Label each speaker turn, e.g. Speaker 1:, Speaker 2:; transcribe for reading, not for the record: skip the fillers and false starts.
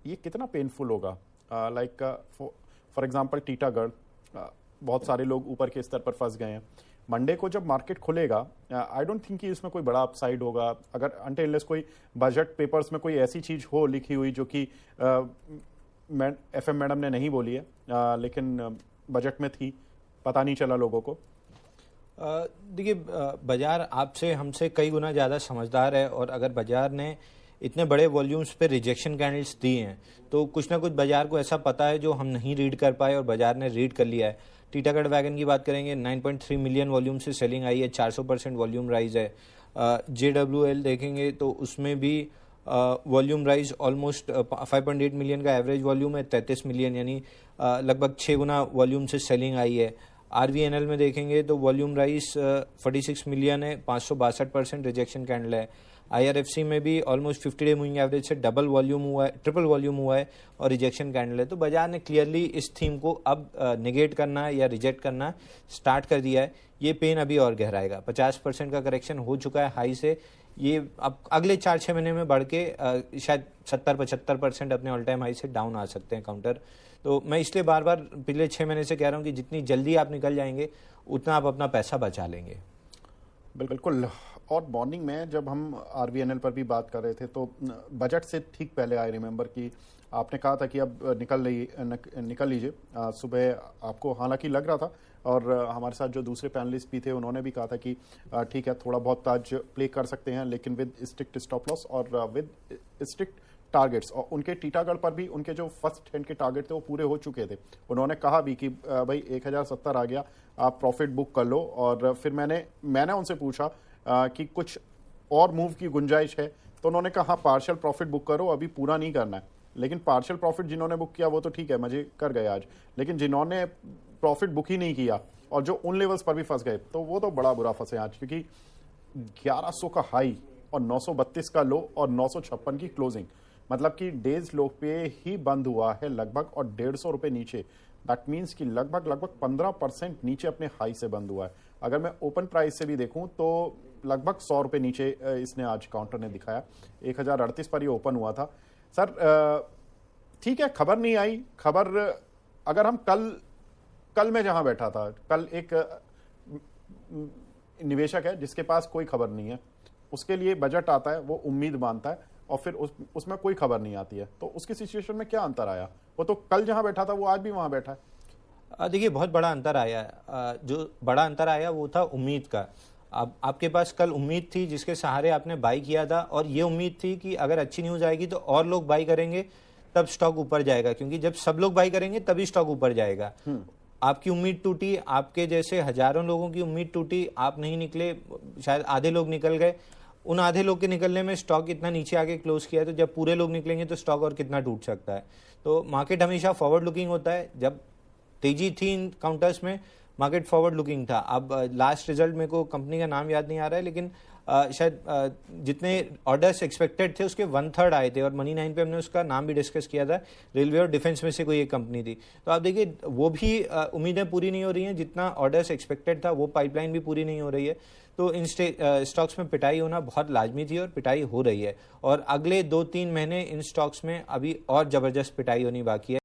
Speaker 1: ये कितना पेनफुल होगा? लाइक फॉर एग्जांपल टीटागढ़, बहुत सारे लोग ऊपर के स्तर पर फंस गए हैं। मंडे को जब मार्केट खुलेगा, आई डोंट थिंक कि इसमें कोई बड़ा अपसाइड होगा, अगर अनटिल अनलेस कोई बजट पेपर्स में कोई ऐसी चीज हो लिखी हुई जो कि एफएम मैडम ने नहीं बोली है, लेकिन बजट में थी, पता नहीं चला लोगों को।
Speaker 2: देखिए, बाजार आपसे हमसे कई गुना ज़्यादा समझदार है, और अगर बाजार ने इतने बड़े वॉल्यूम्स पे रिजेक्शन कैंडल्स दिए हैं तो कुछ ना कुछ बाजार को ऐसा पता है जो हम नहीं रीड कर पाए और बाजार ने रीड कर लिया है। टीटागढ़ वैगन की बात करेंगे, 9.3 मिलियन वॉल्यूम से सेलिंग आई है, 400% वॉल्यूम राइज है। JWL देखेंगे तो उसमें भी वॉल्यूम राइज ऑलमोस्ट 5.8 मिलियन का एवरेज वॉल्यूम है, 33 मिलियन यानी लगभग 6 गुना वॉल्यूम से सेलिंग आई है। RVNL में देखेंगे तो वॉल्यूम राइज 46 मिलियन है, 562% रिजेक्शन कैंडल है। IRFC में भी ऑलमोस्ट 50 डे मूविंग एवरेज से डबल वॉल्यूम हुआ है, ट्रिपल वॉल्यूम हुआ है और रिजेक्शन कैंडल है। तो बाजार ने क्लियरली इस थीम को अब निगेट करना या रिजेक्ट करना स्टार्ट कर दिया है। ये पेन अभी और गहराएगा। 50% का करेक्शन हो चुका है हाई से, ये अब अगले 4-6 महीने में बढ़ के शायद 70-75% अपने ऑल टाइम हाई से डाउन आ सकते हैं काउंटर। तो मैं इसलिए बार बार पिछले 6 महीने से कह रहा हूँ कि जितनी जल्दी आप निकल जाएंगे उतना आप अपना पैसा बचा लेंगे।
Speaker 1: बिल्कुल। और मॉर्निंग में जब हम RVNL पर भी बात कर रहे थे तो बजट से ठीक पहले आई रिमेंबर कि आपने कहा था कि अब निकल लीजिए। सुबह आपको हालांकि लग रहा था, और हमारे साथ जो दूसरे पैनलिस्ट भी थे उन्होंने भी कहा था कि ठीक है, थोड़ा बहुत आज प्ले कर सकते हैं, लेकिन विद स्ट्रिक्ट स्टॉप लॉस और विद स्ट्रिक्ट टारगेट्स। और उनके टीटागढ़ पर भी उनके जो फर्स्ट हैंड के टारगेट थे वो पूरे हो चुके थे। उन्होंने कहा भी कि भाई 1070 आ गया, आप प्रॉफिट बुक कर लो। और फिर मैंने उनसे पूछा कि कुछ और मूव की गुंजाइश है, तो उन्होंने कहा हाँ, पार्शियल प्रॉफिट बुक करो, अभी पूरा नहीं करना है। लेकिन पार्शियल प्रॉफिट जिन्होंने बुक किया वो तो ठीक है, मजे कर गए आज, लेकिन जिन्होंने प्रॉफिट बुक ही नहीं किया और जो उन लेवल्स पर भी फंस गए, तो वो तो बड़ा बुरा फंसे आज, क्योंकि 1100 का हाई और 932 का लो और 956 की क्लोजिंग, मतलब कि डेज लो पे ही बंद हुआ है लगभग, और 150 रुपए नीचे। दैट मीन्स कि लगभग 15% नीचे अपने हाई से बंद हुआ है। अगर मैं ओपन प्राइस से भी देखूं तो लगभग 100 रुपए नीचे इसने आज काउंटर ने दिखाया। 1038 पर ये ओपन हुआ था। सर ठीक है, खबर नहीं आई। खबर अगर हम कल मैं जहां बैठा था, कल एक निवेशक है जिसके पास कोई खबर नहीं है, उसके लिए बजट आता है, वो उम्मीद बांधता है, और फिर उसमें कोई खबर नहीं आती है, तो उसकी सिचुएशन में क्या अंतर आया? वो तो कल जहां बैठा था वो आज भी वहां बैठा है।
Speaker 2: देखिए, बहुत बड़ा अंतर आया है। जो बड़ा अंतर आया वो था उम्मीद का। अब आपके पास कल उम्मीद थी जिसके सहारे आपने बाई किया था, और ये उम्मीद थी कि अगर अच्छी न्यूज आएगी तो और लोग बाई करेंगे, तब स्टॉक ऊपर जाएगा, क्योंकि जब सब लोग बाई करेंगे तभी स्टॉक ऊपर जाएगा। आपकी उम्मीद टूटी, आपके जैसे हजारों लोगों की उम्मीद टूटी, आप नहीं निकले, शायद आधे लोग निकल गए। उन आधे लोग के निकलने में स्टॉक इतना नीचे आके क्लोज किया है, तो जब पूरे लोग निकलेंगे तो स्टॉक और कितना टूट सकता है। तो मार्केट हमेशा फॉरवर्ड लुकिंग होता है। जब तेजी थी इन काउंटर्स में, मार्केट फॉरवर्ड लुकिंग था। अब लास्ट रिजल्ट मेरे को कंपनी का नाम याद नहीं आ रहा है, लेकिन शायद जितने ऑर्डर्स एक्सपेक्टेड थे उसके 1/3 आए थे, और मनी 9 पे हमने उसका नाम भी डिस्कस किया था। रेलवे और डिफेंस में से कोई एक कंपनी थी। तो आप देखिए, वो भी उम्मीदें पूरी नहीं हो रही हैं, जितना ऑर्डर्स एक्सपेक्टेड था वो पाइपलाइन भी पूरी नहीं हो रही है। तो इन स्टॉक्स में पिटाई होना बहुत लाजमी थी, और पिटाई हो रही है, और अगले 2-3 महीने इन स्टॉक्स में अभी और जबरदस्त पिटाई होनी बाकी है।